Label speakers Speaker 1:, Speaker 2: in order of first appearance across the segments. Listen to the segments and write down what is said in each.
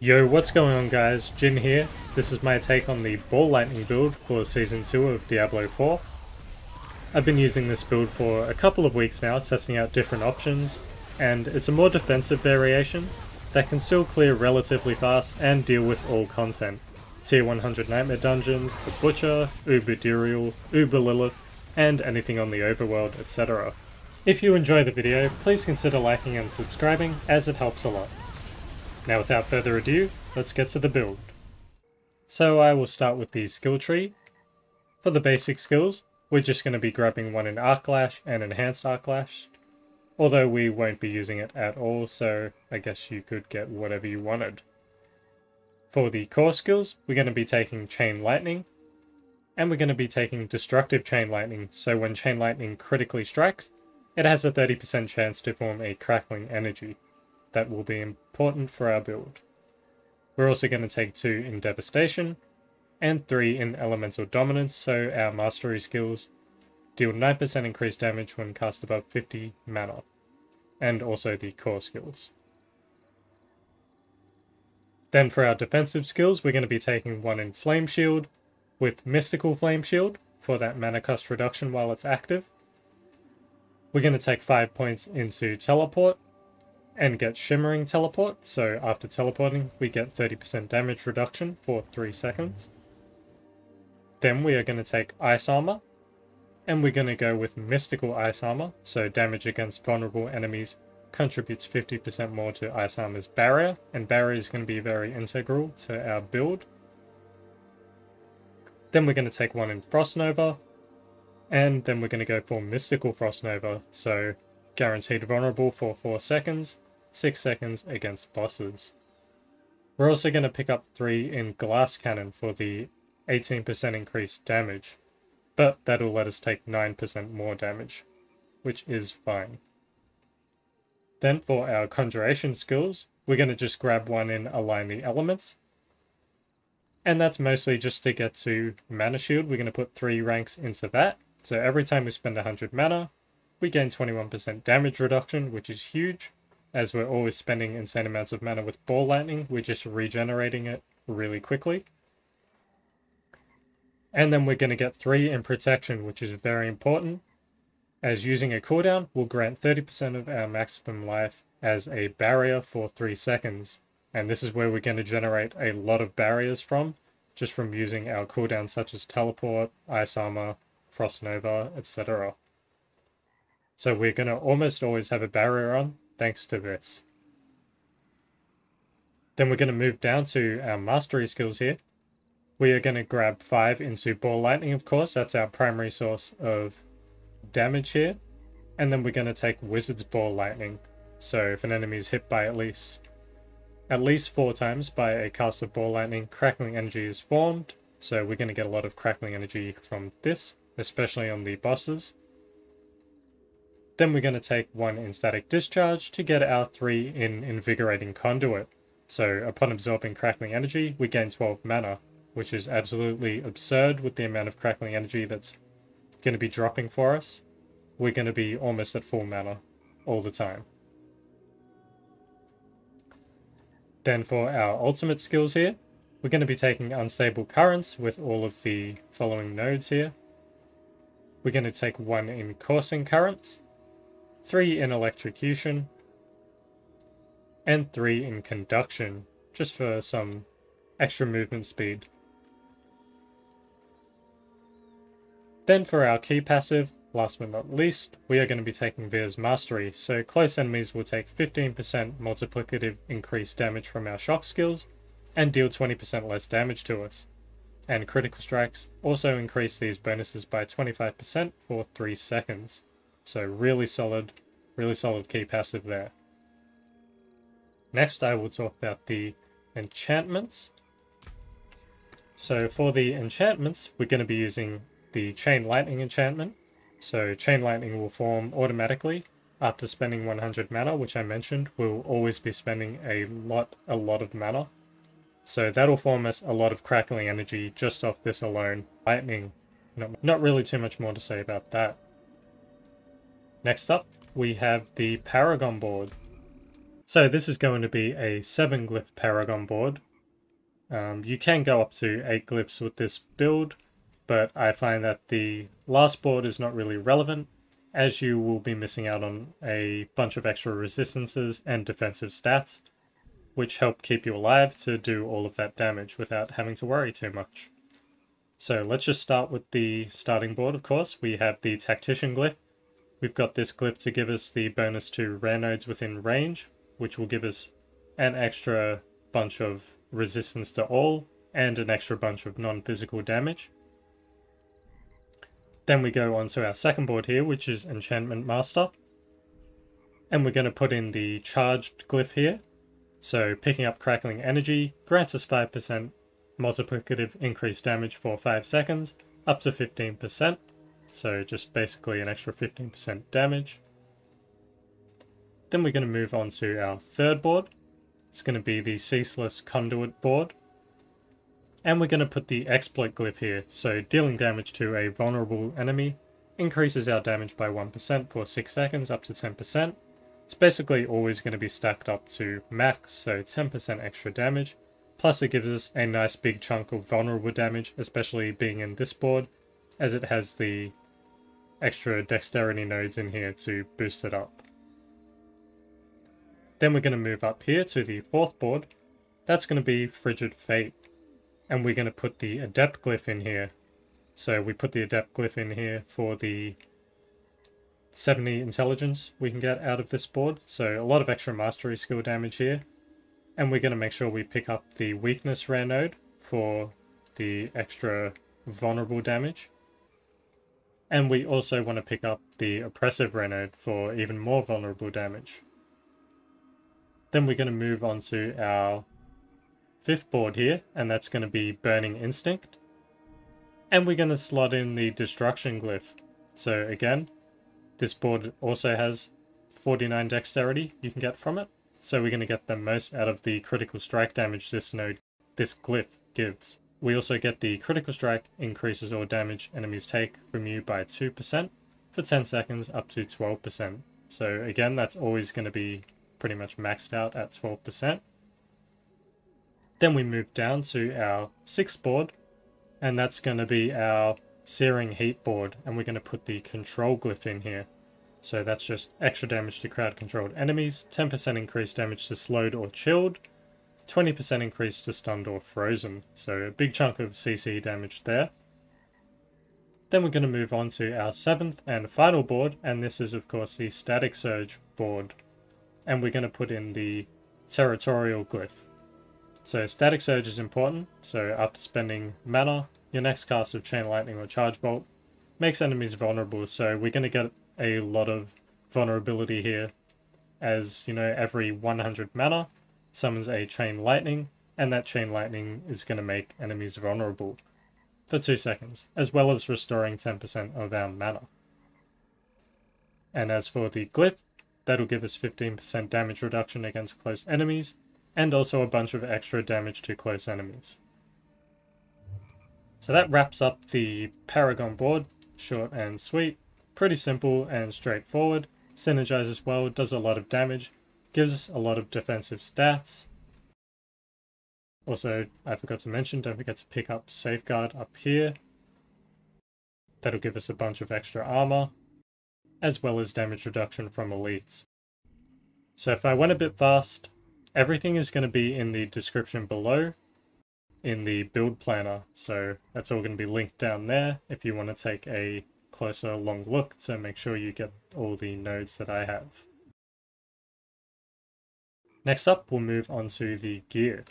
Speaker 1: Yo, what's going on guys? Jin here. This is my take on the Ball Lightning build for Season 2 of Diablo 4. I've been using this build for a couple of weeks now, testing out different options, and it's a more defensive variation that can still clear relatively fast and deal with all content. Tier 100 Nightmare Dungeons, the Butcher, Uber Duriel, Uber Lilith, and anything on the overworld, etc. If you enjoy the video, please consider liking and subscribing as it helps a lot. Now without further ado, let's get to the build. So I will start with the skill tree. For the basic skills, we're just going to be grabbing one in Arc Lash and Enhanced Arc Lash. Although we won't be using it at all, so I guess you could get whatever you wanted. For the core skills, we're going to be taking Chain Lightning. And we're going to be taking Destructive Chain Lightning, so when Chain Lightning critically strikes, it has a 30% chance to form a crackling energy. That will be important for our build. We're also going to take 2 in Devastation, and 3 in Elemental Dominance, so our Mastery skills deal 9% increased damage when cast above 50 mana, and also the core skills. Then for our defensive skills, we're going to be taking 1 in Flame Shield, with Mystical Flame Shield, for that mana cost reduction while it's active. We're going to take 5 points into Teleport, and get Shimmering Teleport, so after teleporting we get 30% damage reduction for 3 seconds. Then we are going to take Ice Armor, and we're going to go with Mystical Ice Armor, so damage against vulnerable enemies contributes 50% more to Ice Armor's barrier, and barrier is going to be very integral to our build. Then we're going to take 1 in Frost Nova, and then we're going to go for Mystical Frost Nova, so guaranteed vulnerable for 4 seconds, 6 seconds against bosses. We're also going to pick up 3 in Glass Cannon for the 18% increased damage, but that'll let us take 9% more damage, which is fine. Then for our Conjuration skills, we're going to just grab 1 in Align the Elements, and that's mostly just to get to Mana Shield. We're going to put 3 ranks into that, so every time we spend 100 mana, we gain 21% damage reduction, which is huge. As we're always spending insane amounts of mana with Ball Lightning, we're just regenerating it really quickly. And then we're going to get 3 in Protection, which is very important, as using a cooldown will grant 30% of our maximum life as a barrier for 3 seconds. And this is where we're going to generate a lot of barriers from, just from using our cooldowns such as Teleport, Ice Armor, Frost Nova, etc. So we're going to almost always have a barrier on, thanks to this. Then we're going to move down to our Mastery skills here. We are going to grab 5 into Ball Lightning, of course, that's our primary source of damage here. And then we're going to take Wizard's Ball Lightning. So if an enemy is hit by at least 4 times by a cast of Ball Lightning, crackling energy is formed. So we're going to get a lot of crackling energy from this, especially on the bosses. Then we're going to take 1 in Static Discharge to get our 3 in Invigorating Conduit. So upon absorbing crackling energy, we gain 12 mana, which is absolutely absurd with the amount of crackling energy that's going to be dropping for us. We're going to be almost at full mana all the time. Then for our ultimate skills here, we're going to be taking Unstable Currents with all of the following nodes here. We're going to take 1 in Coursing Currents, 3 in Electrocution, and 3 in Conduction, just for some extra movement speed. Then for our key passive, last but not least, we are going to be taking Veer's Mastery, so close enemies will take 15% multiplicative increased damage from our shock skills, and deal 20% less damage to us. And critical strikes also increase these bonuses by 25% for 3 seconds. So really solid key passive there. Next I will talk about the enchantments. So for the enchantments, we're going to be using the Chain Lightning enchantment. So Chain Lightning will form automatically after spending 100 mana, which I mentioned, we'll always be spending a lot of mana. So that'll form us a lot of crackling energy just off this alone. Lightning, not really too much more to say about that. Next up, we have the Paragon Board. So this is going to be a 7 glyph Paragon board. You can go up to 8 glyphs with this build, but I find that the last board is not really relevant, as you will be missing out on a bunch of extra resistances and defensive stats, which help keep you alive to do all of that damage without having to worry too much. So let's just start with the starting board, of course. We have the Tactician glyph. We've got this glyph to give us the bonus to rare nodes within range, which will give us an extra bunch of resistance to all and an extra bunch of non-physical damage. Then we go on to our second board here, which is Enchantment Master. And we're going to put in the charged glyph here. So picking up Crackling Energy grants us 5% multiplicative increased damage for 5 seconds, up to 15%. So just basically an extra 15% damage. Then we're going to move on to our third board. It's going to be the Ceaseless Conduit board. And we're going to put the Exploit glyph here. So dealing damage to a vulnerable enemy increases our damage by 1% for 6 seconds, up to 10%. It's basically always going to be stacked up to max, so 10% extra damage. Plus it gives us a nice big chunk of vulnerable damage, especially being in this board, as it has the extra dexterity nodes in here to boost it up. Then we're going to move up here to the fourth board. That's going to be Frigid Fate. And we're going to put the Adept glyph in here. So we put the Adept glyph in here for the 70 intelligence we can get out of this board. So a lot of extra mastery skill damage here. And we're going to make sure we pick up the Weakness rare node for the extra vulnerable damage. And we also want to pick up the Oppressive rare node for even more vulnerable damage. Then we're going to move on to our fifth board here, and that's going to be Burning Instinct. And we're going to slot in the Destruction glyph. So again, this board also has 49 dexterity you can get from it. So we're going to get the most out of the critical strike damage this glyph gives. We also get the critical strike increases all damage enemies take from you by 2% for 10 seconds up to 12%. So again, that's always going to be pretty much maxed out at 12%. Then we move down to our sixth board, and that's going to be our Searing Heat board, and we're going to put the Control glyph in here. So that's just extra damage to crowd-controlled enemies, 10% increased damage to slowed or chilled, 20% increase to stunned or frozen. So a big chunk of CC damage there. Then we're going to move on to our seventh and final board, and this is of course the Static Surge board. And we're going to put in the Territorial glyph. So Static Surge is important, so after spending mana, your next cast of Chain Lightning or Charge Bolt makes enemies vulnerable, so we're going to get a lot of vulnerability here, as you know, every 100 mana summons a Chain Lightning, and that Chain Lightning is going to make enemies vulnerable for 2 seconds, as well as restoring 10% of our mana. And as for the glyph, that'll give us 15% damage reduction against close enemies, and also a bunch of extra damage to close enemies. So that wraps up the Paragon board, short and sweet, pretty simple and straightforward, synergizes well, does a lot of damage, gives us a lot of defensive stats. Also, I forgot to mention, don't forget to pick up Safeguard up here. That'll give us a bunch of extra armor, as well as damage reduction from elites. So if I went a bit fast, everything is going to be in the description below in the build planner, so that's all going to be linked down there if you want to take a closer long look to make sure you get all the nodes that I have. Next up, we'll move on to the gear.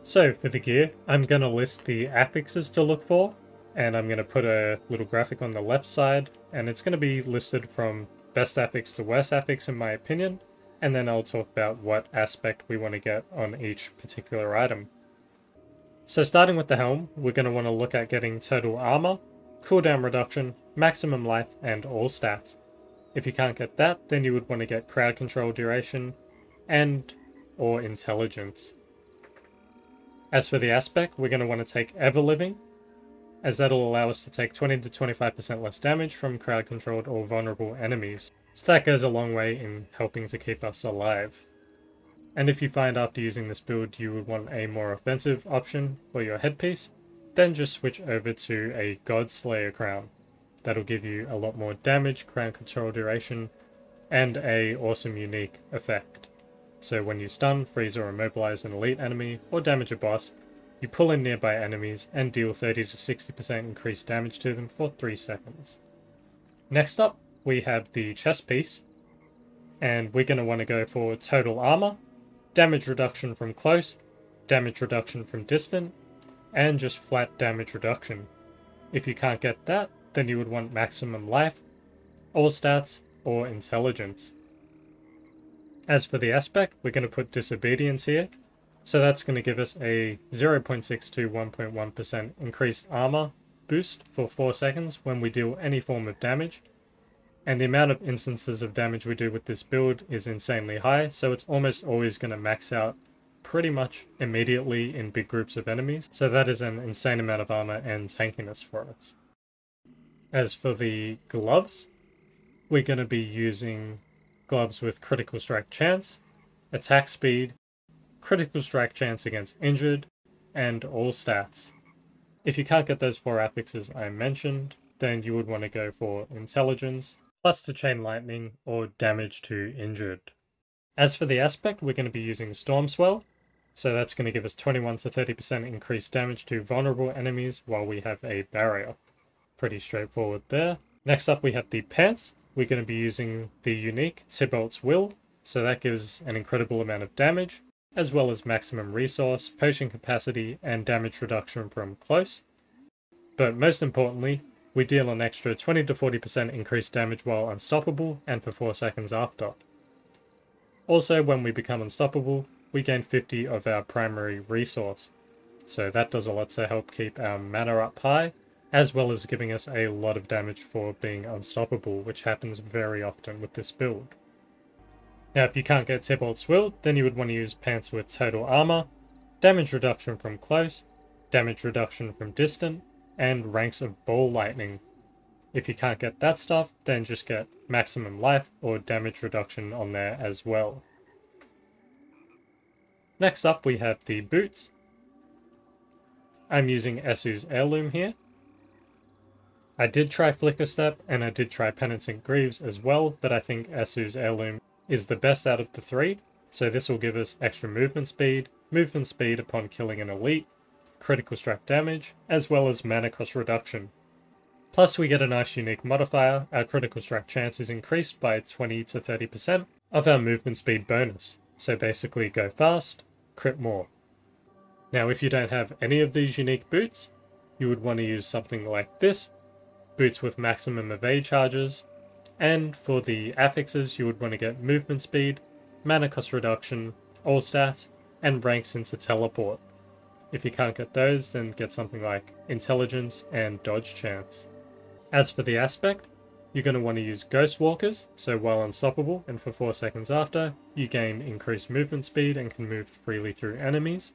Speaker 1: So for the gear, I'm going to list the affixes to look for, and I'm going to put a little graphic on the left side, and it's going to be listed from best affix to worst affix in my opinion, and then I'll talk about what aspect we want to get on each particular item. So starting with the helm, we're going to want to look at getting total armor, cooldown reduction, maximum life, and all stats. If you can't get that, then you would want to get crowd control duration and or intelligence. As for the aspect, we're going to want to take ever living, as that'll allow us to take 20 to 25% less damage from crowd controlled or vulnerable enemies. So that goes a long way in helping to keep us alive. And if you find after using this build you would want a more offensive option for your headpiece, then just switch over to a Godslayer crown. That'll give you a lot more damage, crown control duration, and a awesome unique effect. So when you stun, freeze or immobilize an elite enemy or damage a boss, you pull in nearby enemies and deal 30 to 60% increased damage to them for 3 seconds. Next up, we have the chest piece, and we're going to want to go for total armor, damage reduction from close, damage reduction from distant, and just flat damage reduction. If you can't get that, then you would want maximum life, all stats, or intelligence. As for the aspect, we're going to put disobedience here, so that's going to give us a 0.6 to 1.1% increased armor boost for 4 seconds when we deal any form of damage. And the amount of instances of damage we do with this build is insanely high, so it's almost always going to max out pretty much immediately in big groups of enemies. So that is an insane amount of armor and tankiness for us. As for the gloves, we're going to be using gloves with critical strike chance, attack speed, critical strike chance against injured, and all stats. If you can't get those 4 affixes I mentioned, then you would want to go for intelligence, plus to chain lightning or damage to injured. As for the aspect, we're going to be using Storm Swell, so that's going to give us 21 to 30% increased damage to vulnerable enemies while we have a barrier. Pretty straightforward there. Next up we have the pants. We're going to be using the unique Tybalt's Will, so that gives an incredible amount of damage, as well as maximum resource, potion capacity, and damage reduction from close. But most importantly, we deal an extra 20 to 40% increased damage while unstoppable and for 4 seconds after. Also, when we become unstoppable, we gain 50 of our primary resource, so that does a lot to help keep our mana up high, as well as giving us a lot of damage for being unstoppable, which happens very often with this build. Now if you can't get Tybalt's Will, then you would want to use pants with total armor, damage reduction from close, damage reduction from distant, and ranks of ball lightning. If you can't get that stuff, then just get maximum life or damage reduction on there as well. Next up we have the boots. I'm using Esu's Heirloom here. I did try Flicker Step and I did try Penitent Greaves as well, but I think Esu's Heirloom is the best out of the 3, so this will give us extra movement speed upon killing an elite, critical strike damage, as well as mana cost reduction. Plus we get a nice unique modifier. Our critical strike chance is increased by 20 to 30% of our movement speed bonus, so basically go fast, crit more. Now if you don't have any of these unique boots, you would want to use something like this, boots with maximum evade charges, and for the affixes you would want to get movement speed, mana cost reduction, all stats, and ranks into teleport. If you can't get those, then get something like intelligence and dodge chance. As for the aspect, you're going to want to use Ghost Walkers, so while unstoppable and for 4 seconds after, you gain increased movement speed and can move freely through enemies,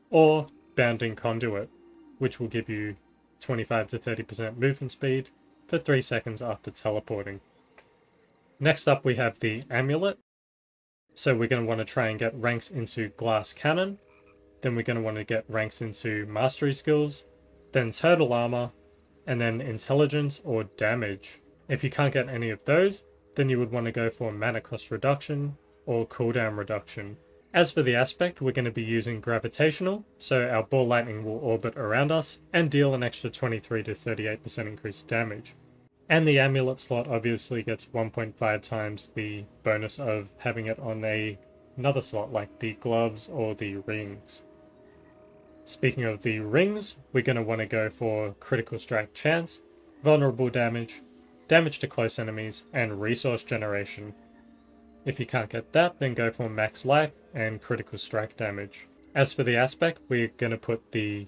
Speaker 1: or Bounding Conduit, which will give you 25 to 30% movement speed for 3 seconds after teleporting. Next up we have the Amulet. So we're going to want to try and get ranks into Glass Cannon, then we're going to want to get ranks into Mastery Skills, then Total Armor, and then Intelligence or Damage. If you can't get any of those, then you would want to go for Mana Cost Reduction or Cooldown Reduction. As for the aspect, we're going to be using Gravitational, so our ball lightning will orbit around us and deal an extra 23 to 38% increased damage. And the amulet slot obviously gets 1.5 times the bonus of having it on another slot like the gloves or the rings. Speaking of the rings, we're going to want to go for critical strike chance, vulnerable damage, damage to close enemies, and resource generation. If you can't get that, then go for max life and critical strike damage. As for the aspect, we're going to put the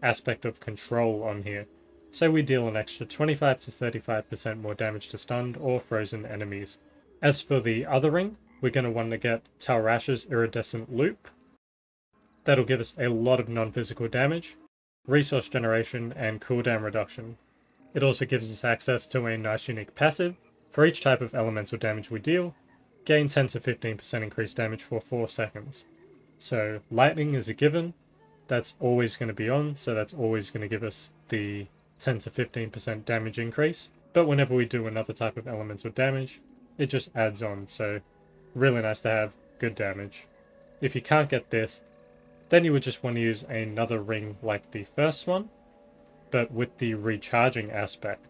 Speaker 1: aspect of control on here. So we deal an extra 25 to 35% more damage to stunned or frozen enemies. As for the other ring, we're going to want to get Talrash's Iridescent Loop. That'll give us a lot of non-physical damage, resource generation, and cooldown reduction. It also gives us access to a nice unique passive, For each type of elemental damage we deal, gain 10 to 15% increased damage for 4 seconds. So lightning is a given, that's always going to be on, so that's always going to give us the 10 to 15% damage increase. But whenever we do another type of elemental damage, it just adds on, so really nice to have good damage. If you can't get this, then you would just want to use another ring like the first one, but with the recharging aspect.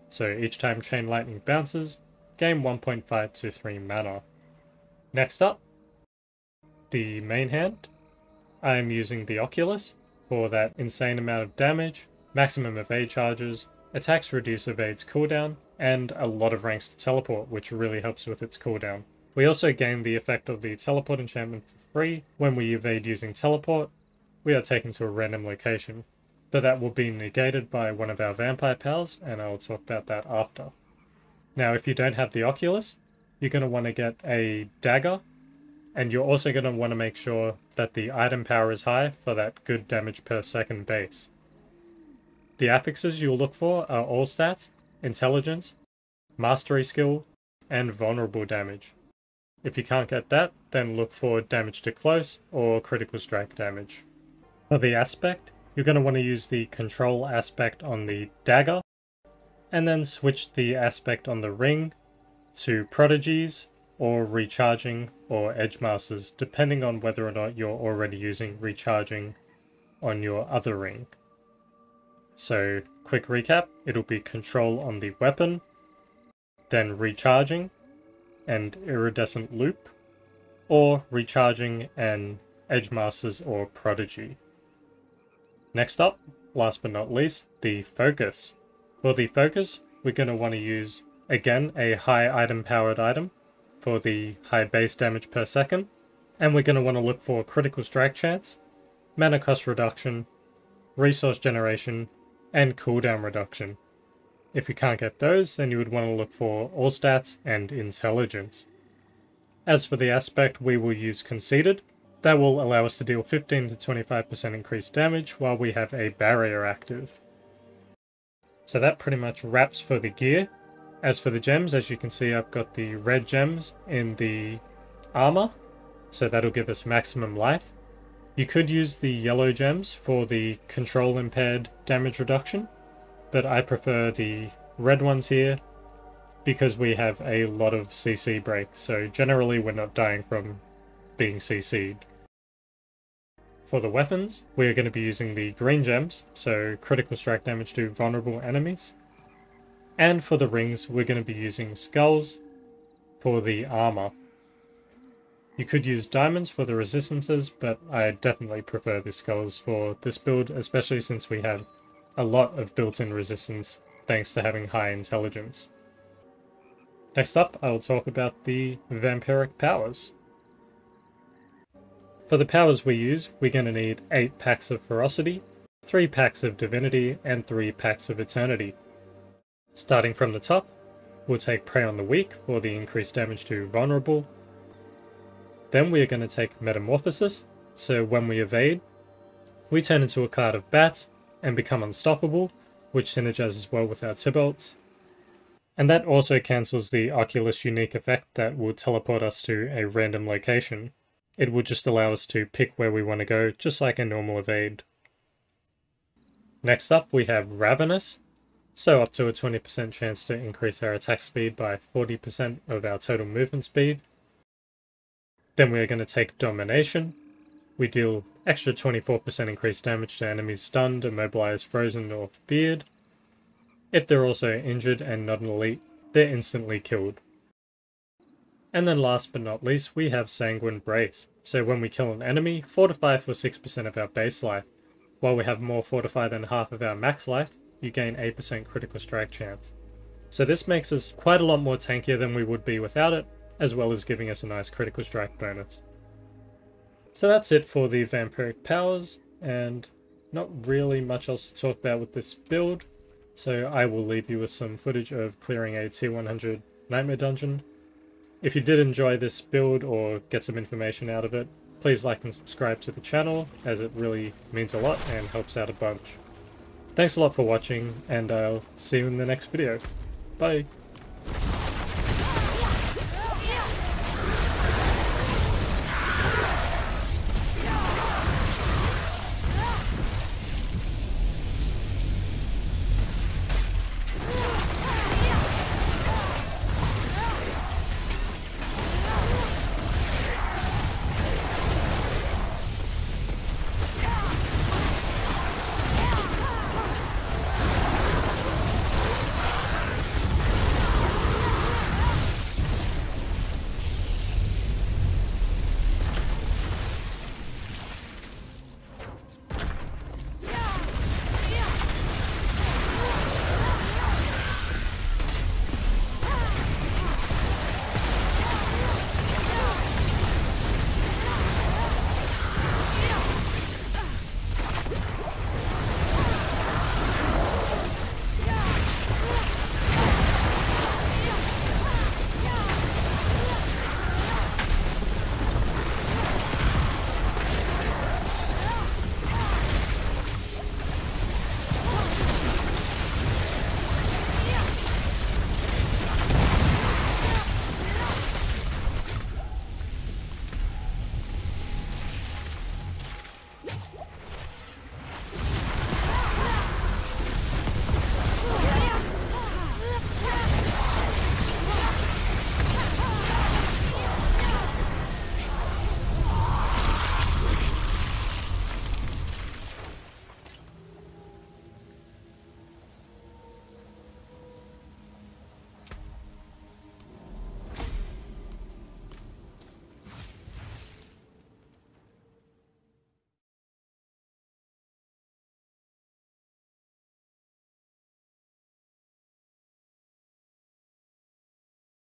Speaker 1: So each time Chain Lightning bounces, gain 1.5 to 3 mana. Next up, the main hand. I am using the Oculus for that insane amount of damage, maximum evade charges, attacks reduce evade's cooldown, and a lot of ranks to teleport, which really helps with its cooldown. We also gain the effect of the teleport enchantment for free. When we evade using teleport, we are taken to a random location, but that will be negated by one of our vampire powers, and I will talk about that after. Now, if you don't have the Oculus, you're going to want to get a dagger, and you're also going to want to make sure that the item power is high for that good damage per second base. The affixes you'll look for are all stats, intelligence, mastery skill, and vulnerable damage. If you can't get that, then look for damage to close or critical strike damage. For the aspect, you're going to want to use the control aspect on the dagger, and then switch the aspect on the ring to prodigies, or recharging, or edge masters, depending on whether or not you're already using recharging on your other ring. So, quick recap, it'll be control on the weapon, then recharging and iridescent loop, or recharging and edge masters or prodigy. Next up, last but not least, the focus. For the focus, we're going to want to use, again, a high item powered item for the high base damage per second, and we're going to want to look for critical strike chance, mana cost reduction, resource generation, and cooldown reduction. If you can't get those, then you would want to look for all stats and intelligence. As for the aspect, we will use Conceited. That will allow us to deal 15 to 25% increased damage while we have a barrier active. So that pretty much wraps for the gear. As for the gems, as you can see, I've got the red gems in the armor, so that'll give us maximum life. You could use the yellow gems for the control impaired damage reduction, but I prefer the red ones here because we have a lot of CC break, so generally we're not dying from being CC'd. For the weapons, we are going to be using the green gems, so critical strike damage to vulnerable enemies. And for the rings, we're going to be using skulls for the armor. You could use diamonds for the resistances, but I definitely prefer the skulls for this build, especially since we have a lot of built-in resistance thanks to having high intelligence. Next up, I will talk about the Vampiric powers. For the powers we use, we're going to need 8 packs of Ferocity, 3 packs of Divinity, and 3 packs of Eternity. Starting from the top, we'll take Prey on the Weak for the increased damage to Vulnerable. Then we are going to take Metamorphosis, so when we evade, we turn into a card of Bat and become unstoppable, which synergizes well with our Tybalt. And that also cancels the Oculus unique effect that will teleport us to a random location. It will just allow us to pick where we want to go, just like a normal evade. Next up we have Ravenous, so up to a 20% chance to increase our attack speed by 40% of our total movement speed. Then we are going to take Domination. We deal extra 24% increased damage to enemies stunned, immobilized, frozen, or feared. If they're also injured and not an elite, they're instantly killed. And then last but not least, we have Sanguine Brace. So when we kill an enemy, fortify for 6% of our base life. While we have more fortify than half of our max life, you gain 8% critical strike chance. So this makes us quite a lot more tankier than we would be without it, as well as giving us a nice critical strike bonus. So that's it for the Vampiric powers, and not really much else to talk about with this build. So I will leave you with some footage of clearing a tier 100 Nightmare Dungeon. If you did enjoy this build or get some information out of it, please like and subscribe to the channel, as it really means a lot and helps out a bunch. Thanks a lot for watching, and I'll see you in the next video. Bye!